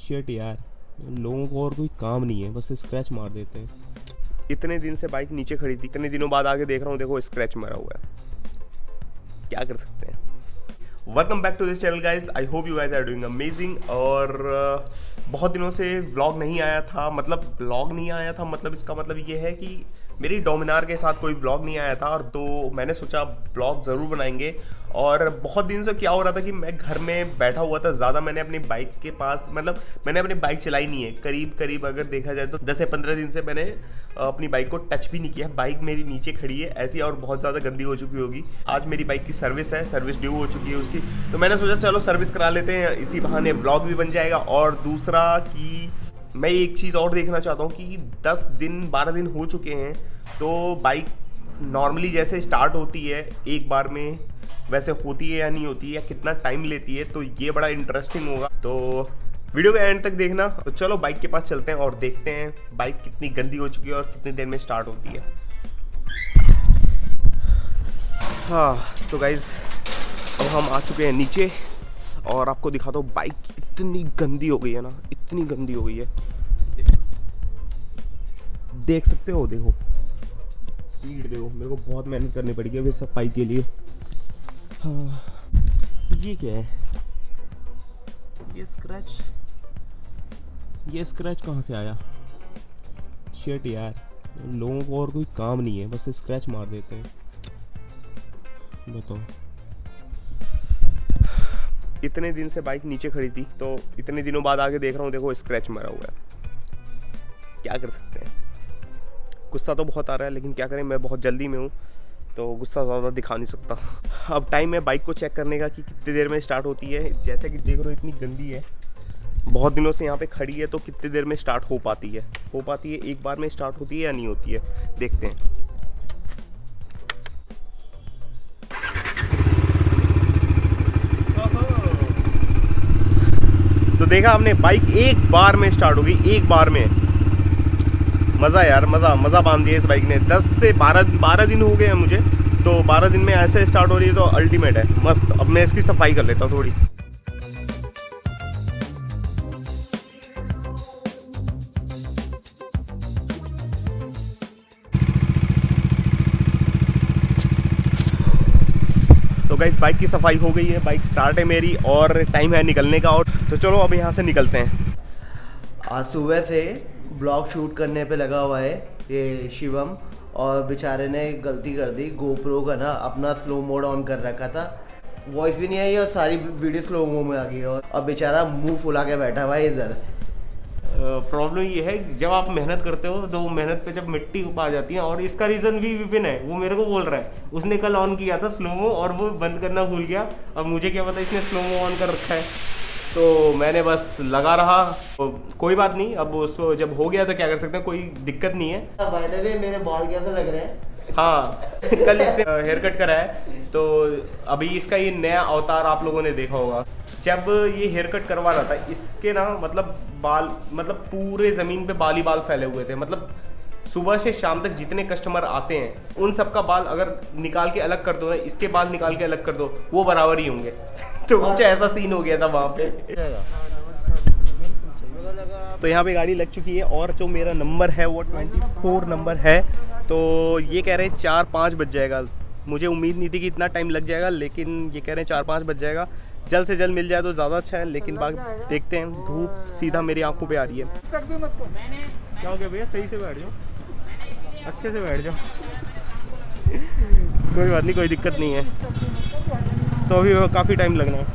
Shit यार, लोगों को और कोई काम नहीं है, बस स्क्रैच मार देते हैं। इतने दिन से बाइक नीचे खड़ी थी, इतने दिनों बाद आगे देख रहा हूँ, देखो स्क्रैच मारा हुआ है। क्या कर सकते हैं। Welcome back to this channel guys, I hope you guys are doing amazing. और बहुत दिनों से व्लॉग नहीं आया था, मतलब इसका मतलब ये है कि मेरी डोमिनार के साथ कोई व्लॉग नहीं आया था, और तो मैंने सोचा व्लॉग ज़रूर बनाएंगे। और बहुत दिन से क्या हो रहा था कि मैं घर में बैठा हुआ था, ज़्यादा मैंने अपनी बाइक के पास मैंने अपनी बाइक चलाई नहीं है। करीब अगर देखा जाए तो 10 से 15 दिन से मैंने अपनी बाइक को टच भी नहीं किया। बाइक मेरी नीचे खड़ी है ऐसी, और बहुत ज़्यादा गंदी हो चुकी होगी। आज मेरी बाइक की सर्विस ड्यू हो चुकी है उसकी, तो मैंने सोचा चलो सर्विस करा लेते हैं, इसी बहाने व्लॉग भी बन जाएगा। और दूसरा कि मैं एक चीज़ और देखना चाहता हूँ कि 10 दिन 12 दिन हो चुके हैं, तो बाइक नॉर्मली जैसे स्टार्ट होती है एक बार में, वैसे होती है या नहीं होती है, या कितना टाइम लेती है, तो ये बड़ा इंटरेस्टिंग होगा। तो वीडियो के एंड तक देखना। तो चलो बाइक के पास चलते हैं और देखते हैं बाइक कितनी गंदी हो चुकी है और कितनी देर में स्टार्ट होती है। हाँ तो गाइज, अब हम आ चुके हैं नीचे, और आपको दिखाता हूँ बाइक इतनी गंदी हो गई है ना, इतनी गंदी हो गई है, देख सकते हो। देखो सीट देखो, मेरे को बहुत मेहनत करनी पड़ेगी अभी सफाई के लिए। हाँ, ये क्या है, ये स्क्रैच कहाँ से आया। शिट यार, लोगों को और कोई काम नहीं है, बस स्क्रैच मार देते हैं। बताओ, इतने दिन से बाइक नीचे खड़ी थी, तो इतने दिनों बाद आके देख रहा हूँ, देखो स्क्रैच मारा हुआ है। क्या कर सकते हैं। गुस्सा तो बहुत आ रहा है, लेकिन क्या करें, मैं बहुत जल्दी में हूँ, तो गुस्सा ज़्यादा दिखा नहीं सकता। अब टाइम है बाइक को चेक करने का कि कितनी देर में स्टार्ट होती है। जैसे कि देख रहे हो इतनी गंदी है, बहुत दिनों से यहाँ पे खड़ी है, तो कितनी देर में स्टार्ट हो पाती है, एक बार में स्टार्ट होती है या नहीं होती है, देखते हैं। तो देखा आपने, बाइक एक बार में स्टार्ट हो गई, एक बार में। मज़ा यार, मज़ा बांध दिया इस बाइक ने। 10 से 12 दिन हो गए हैं मुझे, तो 12 दिन में ऐसे स्टार्ट हो रही है, तो अल्टीमेट है, मस्त। अब मैं इसकी सफाई कर लेता हूँ थोड़ी। तो गाइस बाइक की सफाई हो गई है, बाइक स्टार्ट है मेरी, और टाइम है निकलने का। और तो चलो अब यहाँ से निकलते हैं। आज सुबह से ब्लॉग शूट करने पे लगा हुआ है ये शिवम, और बेचारे ने गलती कर दी, गोप्रो का ना अपना स्लो मोड ऑन कर रखा था, वॉइस भी नहीं आई और सारी वीडियो स्लो मोड में आ गई, और अब बेचारा मुंह फुला के बैठा हुआ है इधर। प्रॉब्लम ये है, जब आप मेहनत करते हो तो मेहनत पे जब मिट्टी आ जाती है, और इसका रीज़न भी विपिन है, वो मेरे को बोल रहा है, उसने कल ऑन किया था स्लोमो और वो बंद करना भूल गया। अब मुझे क्या पता इसने स्लोमो ऑन कर रखा है, तो मैंने बस लगा रहा। तो कोई बात नहीं, अब उसको जब हो गया तो क्या कर सकते हैं, कोई दिक्कत नहीं है। बाय द वे मेरे बाल कैसे लग रहे हैं? हाँ कल इसने हेयर कट करा है, तो अभी इसका ये नया अवतार आप लोगों ने देखा होगा। जब ये हेयर कट करवा रहा था, इसके ना बाल पूरे ज़मीन पे बाल ही बाल फैले हुए थे। मतलब सुबह से शाम तक जितने कस्टमर आते हैं, उन सबका बाल अगर निकाल के अलग कर दो ना, इसके बाल निकाल के अलग कर दो, वो बराबर ही होंगे। तो कुछ ऐसा सीन हो गया था वहाँ पे। तो यहाँ पे गाड़ी लग चुकी है, और जो मेरा नंबर है वो 24 नंबर है। तो ये कह रहे हैं 4-5 बज जाएगा। मुझे उम्मीद नहीं थी कि इतना टाइम लग जाएगा, लेकिन ये कह रहे हैं 4-5 बज जाएगा। जल्द से जल्द मिल जाए तो ज़्यादा अच्छा है, लेकिन बाकी देखते हैं। धूप सीधा मेरी आंखों पे आ रही है। क्या हो गया भैया, सही से बैठ जाओ, अच्छे से बैठ जाओ। कोई बात नहीं, कोई दिक्कत नहीं है। तो अभी काफ़ी टाइम लगना है।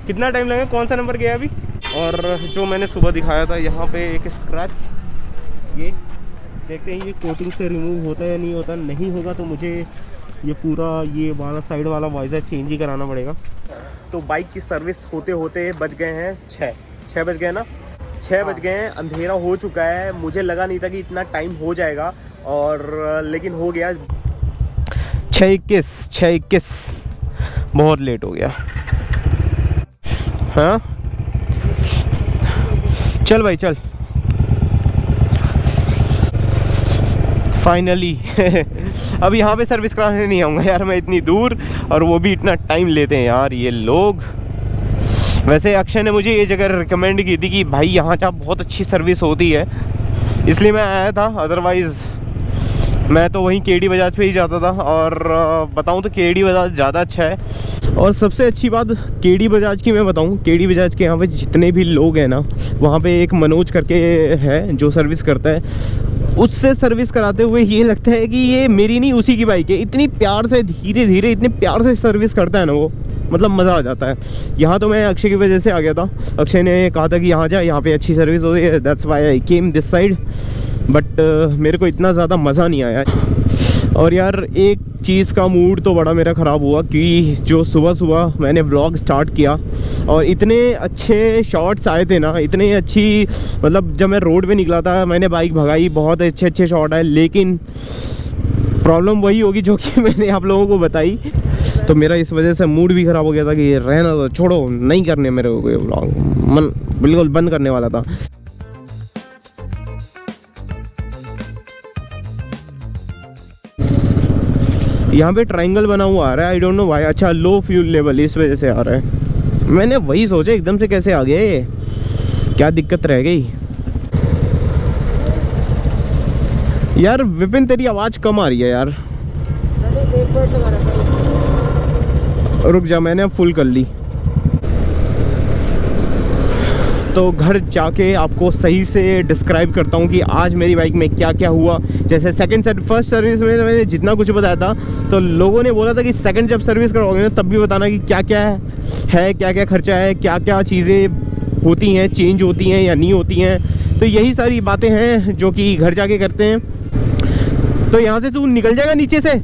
कितना टाइम लगेगा, कौन सा नंबर गया अभी? और जो मैंने सुबह दिखाया था यहाँ पे एक स्क्रैच, ये देखते हैं ये कोटिंग से रिमूव होता है या नहीं होता। नहीं होगा तो मुझे ये पूरा ये वाला साइड वाला वाइज़र चेंज ही कराना पड़ेगा। तो बाइक की सर्विस होते होते बज गए हैं 6 बज गए ना, 6 बज गए हैं, अंधेरा हो चुका है। मुझे लगा नहीं था कि इतना टाइम हो जाएगा, और लेकिन हो गया। 6:21 बहुत लेट हो गया। हाँ चल भाई चल, फाइनली अब यहाँ पे सर्विस कराने नहीं आऊँगा यार मैं, इतनी दूर, और वो भी इतना टाइम लेते हैं यार ये लोग। वैसे अक्षय ने मुझे ये जगह रिकमेंड की थी कि भाई यहाँ जा बहुत अच्छी सर्विस होती है, इसलिए मैं आया था। अदरवाइज़ मैं तो वहीं केडी बजाज पे ही जाता था, और बताऊँ तो केडी बजाज ज़्यादा अच्छा है। और सबसे अच्छी बात केडी बजाज की मैं बताऊँ, केडी बजाज के यहाँ पे जितने भी लोग हैं ना, वहाँ पे एक मनोज करके है जो सर्विस करता है, उससे सर्विस कराते हुए ये लगता है कि ये मेरी नहीं उसी की बाइक है। इतनी प्यार से, धीरे धीरे, इतने प्यार से सर्विस करता है ना वो, मतलब मज़ा आ जाता है। यहाँ तो मैं अक्षय की वजह से आ गया था, अक्षय ने कहा था कि यहाँ जा, यहाँ पे अच्छी सर्विस होती है, that's why I came this side. But मेरे को इतना ज़्यादा मज़ा नहीं आया। और यार एक चीज़ का मूड तो बड़ा मेरा ख़राब हुआ कि जो सुबह सुबह मैंने व्लॉग स्टार्ट किया और इतने अच्छे शॉट्स आए थे ना, इतनी अच्छी, मतलब जब मैं रोड पे निकला था मैंने बाइक भगाई, बहुत अच्छे अच्छे शॉट आए, लेकिन प्रॉब्लम वही होगी जो कि मैंने आप लोगों को बताई। तो मेरा इस वजह से मूड भी ख़राब हो गया था कि रहना तो छोड़ो, नहीं करने मेरे को व्लॉग, मन बिल्कुल बंद करने वाला था। यहाँ पे ट्रायंगल बना हुआ आ रहा है, आई डोंट नो व्हाई। अच्छा, लो फ्यूल लेवल इस वजह से आ रहा है। मैंने वही सोचा एकदम से कैसे आ गया ये, क्या दिक्कत रह गई। यार विपिन तेरी आवाज़ कम आ रही है यार, रुक जा, मैंने अब फुल कर ली। तो घर जाके आपको सही से डिस्क्राइब करता हूँ कि आज मेरी बाइक में क्या क्या हुआ। जैसे फर्स्ट सर्विस में मैंने जितना कुछ बताया था, तो लोगों ने बोला था कि सेकंड जब सर्विस करवाओगे ना तब भी बताना कि क्या क्या है, क्या क्या खर्चा है, क्या क्या चीज़ें होती हैं, चेंज होती हैं या नहीं होती हैं। तो यही सारी बातें हैं जो कि घर जाके करते हैं। तो यहाँ से तू निकल जाएगा नीचे से,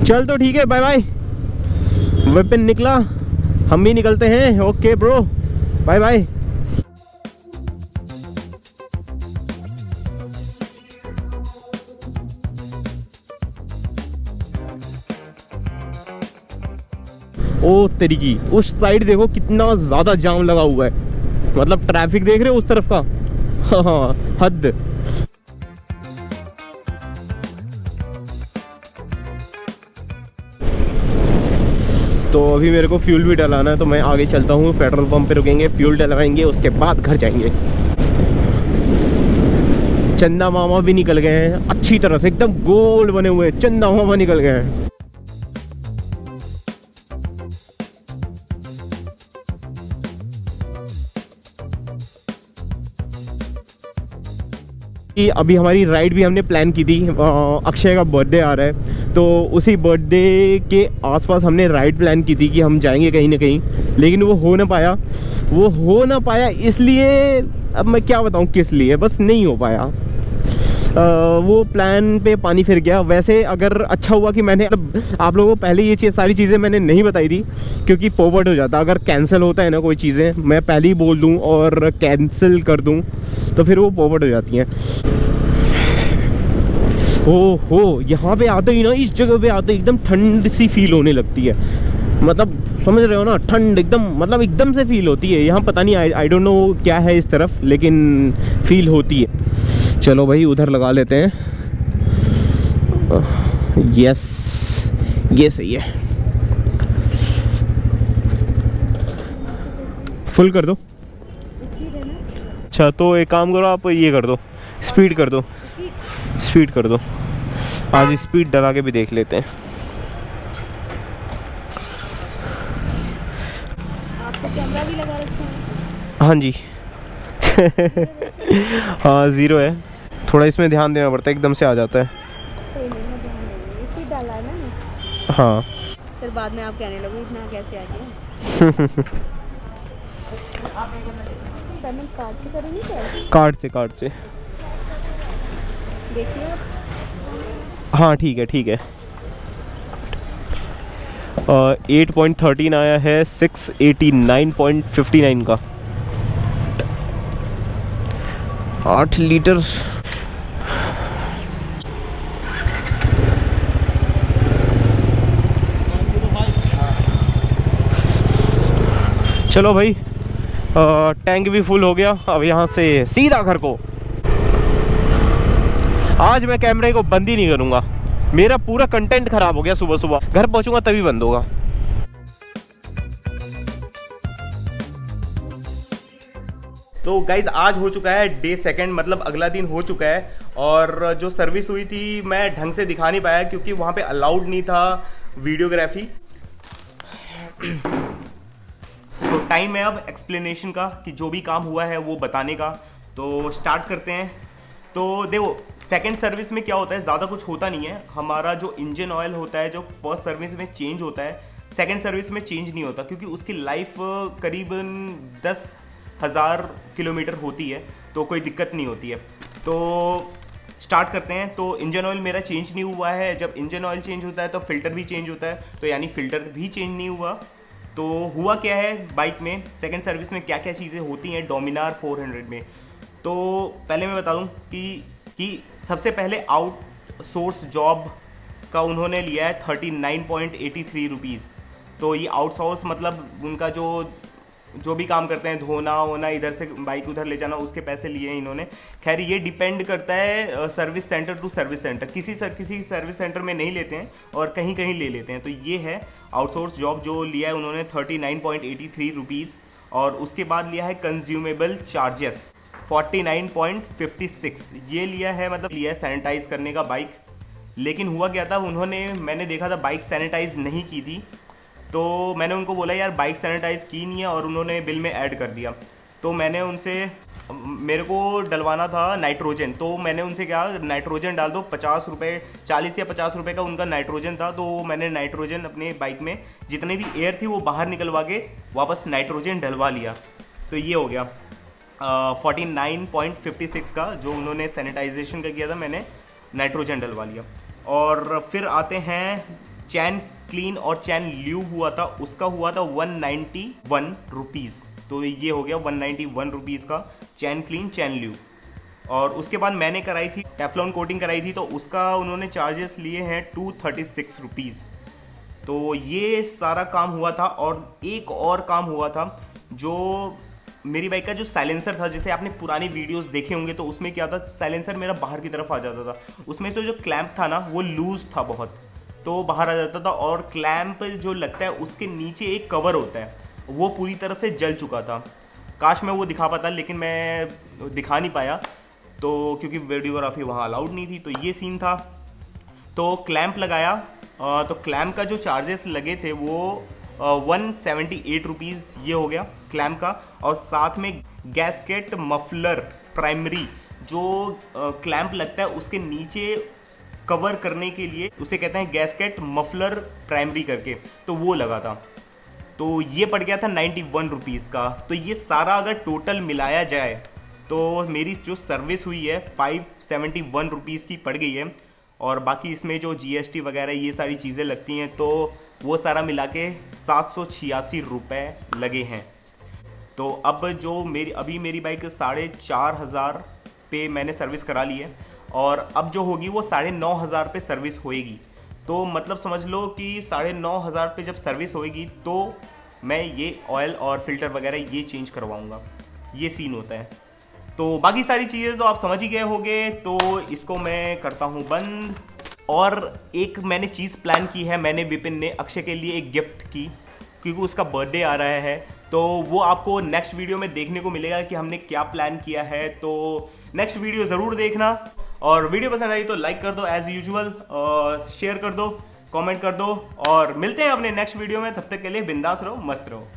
चल तो ठीक है, बाय बाय। विपिन निकला, हम भी निकलते हैं, ओके ब्रो, बाय बाय। ओ तेरी की, उस साइड देखो कितना ज्यादा जाम लगा हुआ है, मतलब ट्रैफिक देख रहे हो उस तरफ का, हाँ हद। तो अभी मेरे को फ्यूल भी डलाना है, तो मैं आगे चलता हूँ, पेट्रोल पंप पे रुकेंगे, फ्यूल डलवाएंगे, उसके बाद घर जाएंगे। चंदा मामा भी निकल गए हैं अच्छी तरह से, एकदम गोल बने हुए चंदा मामा निकल गए हैं। कि अभी हमारी राइड भी हमने प्लान की थी, अक्षय का बर्थडे आ रहा है, तो उसी बर्थडे के आसपास हमने राइड प्लान की थी कि हम जाएंगे कहीं ना कहीं, लेकिन वो हो ना पाया। इसलिए अब मैं क्या बताऊँ किस लिए, बस नहीं हो पाया। वो प्लान पे पानी फिर गया। वैसे अगर अच्छा हुआ कि मैंने आप लोगों को पहले ये सारी चीज़ें मैंने नहीं बताई थी, क्योंकि फॉरवर्ड हो जाता। अगर कैंसिल होता है ना कोई चीज़ें, मैं पहले ही बोल दूं और कैंसिल कर दूं, तो फिर वो फॉरवर्ड हो जाती हैं। ओहो, यहाँ पे आते ही ना, इस जगह पे आते एकदम ठंड सी फील होने लगती है, मतलब समझ रहे हो ना, ठंड एकदम, मतलब एकदम से फील होती है यहाँ। पता नहीं, आई डोंट नो क्या है इस तरफ, लेकिन फील होती है। चलो भाई उधर लगा लेते हैं। यस, ये सही है, फुल कर दो। अच्छा तो एक काम करो, आप ये कर दो, स्पीड कर दो, स्पीड कर दो। आज स्पीड डला के भी देख लेते हैं। आपको कैमरा भी लगा रखा है? हाँ जी हाँ 0 है, थोड़ा इसमें ध्यान देना पड़ता है, एकदम से आ जाता है। कोई नहीं, मैं ध्यान दूंगी, स्पीड डाला है ना। हाँ फिर बाद में आप कहने लगो इतना कैसे आ गया। पेमेंट कार्ड से करेंगे क्या? कार्ड से देखिए आप। हाँ ठीक है 8.13 आया है 689.59 का, 8 लीटर। चलो भाई, टैंक भी फुल हो गया। अब यहाँ से सीधा घर को। आज मैं कैमरे को बंद ही नहीं करूँगा, मेरा पूरा कंटेंट खराब हो गया। सुबह सुबह घर पहुँचूंगा तभी बंद होगा। तो गाइज आज हो चुका है डे सेकंड, मतलब अगला दिन हो चुका है। और जो सर्विस हुई थी मैं ढंग से दिखा नहीं पाया क्योंकि वहाँ पे अलाउड नहीं था वीडियोग्राफी। सो टाइम है अब एक्सप्लेनेशन का कि जो भी काम हुआ है वो बताने का। तो स्टार्ट करते हैं। तो देखो सेकंड सर्विस में क्या होता है, ज़्यादा कुछ होता नहीं है। हमारा जो इंजन ऑयल होता है जो फर्स्ट सर्विस में चेंज होता है, सेकंड सर्विस में चेंज नहीं होता क्योंकि उसकी लाइफ करीबन 10,000 किलोमीटर होती है, तो कोई दिक्कत नहीं होती है। तो स्टार्ट करते हैं। तो इंजन ऑयल मेरा चेंज नहीं हुआ है। जब इंजन ऑयल चेंज होता है तो फिल्टर भी चेंज होता है, तो यानी फिल्टर भी चेंज नहीं हुआ। तो हुआ क्या है बाइक में सेकंड सर्विस में क्या क्या चीज़ें होती हैं डोमिनार 400 में। तो पहले मैं बता दूं कि सबसे पहले आउटसोर्स जॉब का उन्होंने लिया है 39.83 रुपीज़। तो ये आउटसोर्स मतलब उनका जो भी काम करते हैं, धोना होना, इधर से बाइक उधर ले जाना, उसके पैसे लिए हैं इन्होंने। खैर ये डिपेंड करता है service centre to service centre, किसी सर्विस सेंटर में नहीं लेते हैं और कहीं कहीं ले लेते हैं। तो ये है आउटसोर्स जॉब जो लिया है उन्होंने 39.83 रुपीज़। और उसके बाद लिया है कंज्यूमेबल चार्जेस 49.56 ये लिया है, मतलब लिया है सैनिटाइज़ करने का बाइक। लेकिन हुआ क्या था, मैंने देखा था बाइक सैनिटाइज़ नहीं की थी, तो मैंने उनको बोला यार बाइक सैनिटाइज़ की नहीं है, और उन्होंने बिल में ऐड कर दिया। तो मैंने उनसे, मेरे को डलवाना था नाइट्रोजन, तो मैंने उनसे कहा नाइट्रोजन डाल दो 50 रुपये, 40 या 50 रुपये का उनका नाइट्रोजन था। तो मैंने नाइट्रोजन अपने बाइक में जितने भी एयर थी वो बाहर निकलवा के वापस नाइट्रोजन डलवा लिया। तो ये हो गया 49.56 का जो उन्होंने सैनिटाइजेशन का किया था, मैंने नाइट्रोजन डलवा लिया। और फिर आते हैं चैन क्लीन और चैन ल्यूब हुआ था, उसका हुआ था 191 रुपीज़। तो ये हो गया 191 रुपीज़ का चैन क्लीन चैन ल्यूब। और उसके बाद मैंने कराई थी टेफ्लॉन कोटिंग कराई थी, तो उसका उन्होंने चार्जेस लिए हैं 236 रुपीज़। तो ये सारा काम हुआ था। और एक और काम हुआ था, जो मेरी बाइक का जो साइलेंसर था, जैसे आपने पुरानी वीडियोस देखे होंगे तो उसमें क्या था, साइलेंसर मेरा बाहर की तरफ आ जाता था। उसमें से जो क्लैंप था ना वो लूज़ था बहुत, तो बाहर आ जाता था। और क्लैंप जो लगता है उसके नीचे एक कवर होता है, वो पूरी तरह से जल चुका था। काश मैं वो दिखा पाता, लेकिन मैं दिखा नहीं पाया तो क्योंकि वीडियोग्राफी वहाँ अलाउड नहीं थी। तो ये सीन था। तो क्लैंप लगाया, तो क्लैंप का जो चार्जेस लगे थे वो 178 रुपीज़ ये हो गया क्लैंप का। और साथ में गैस्केट मफलर प्राइमरी जो क्लैंप लगता है उसके नीचे कवर करने के लिए, उसे कहते हैं गैस्केट मफलर प्राइमरी करके, तो वो लगा था। तो ये पड़ गया था 91 रुपीज़ का। तो ये सारा अगर टोटल मिलाया जाए तो मेरी जो सर्विस हुई है 571 रुपीज़ की पड़ गई है। और बाकी इसमें जो GST वगैरह ये सारी चीज़ें लगती हैं, तो वो सारा मिला के 786 रुपये लगे हैं। तो अब जो मेरी बाइक 4,500 पे मैंने सर्विस करा ली है, और अब जो होगी वो 9,500 पे सर्विस होएगी। तो मतलब समझ लो कि 9,500 पे जब सर्विस होएगी तो मैं ये ऑयल और फिल्टर वगैरह ये चेंज करवाऊँगा। ये सीन होता है। तो बाकी सारी चीज़ें तो आप समझ ही गए होंगे, तो इसको मैं करता हूँ बंद। और एक मैंने चीज़ प्लान की है, मैंने विपिन ने अक्षय के लिए एक गिफ्ट की, क्योंकि उसका बर्थडे आ रहा है। तो वो आपको नेक्स्ट वीडियो में देखने को मिलेगा कि हमने क्या प्लान किया है। तो नेक्स्ट वीडियो ज़रूर देखना, और वीडियो पसंद आई तो लाइक कर दो एज़ यूजुअल, शेयर कर दो, कमेंट कर दो, और मिलते हैं अपने नेक्स्ट वीडियो में। तब तक के लिए बिंदास रहो, मस्त रहो।